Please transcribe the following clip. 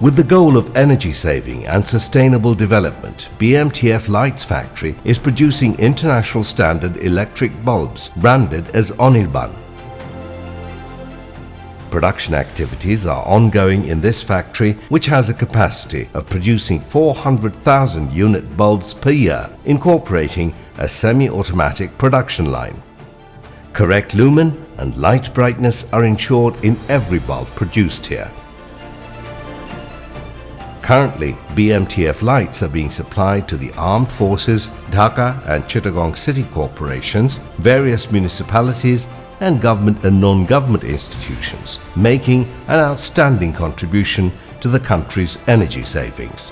With the goal of energy saving and sustainable development, BMTF Lights factory is producing international standard electric bulbs branded as Anirban. Production activities are ongoing in this factory, which has a capacity of producing 400,000 unit bulbs per year, incorporating a semi-automatic production line. Correct lumen and light brightness are ensured in every bulb produced here. Currently, BMTF lights are being supplied to the Armed Forces, Dhaka and Chittagong City Corporations, various municipalities and government and non-government institutions, making an outstanding contribution to the country's energy savings.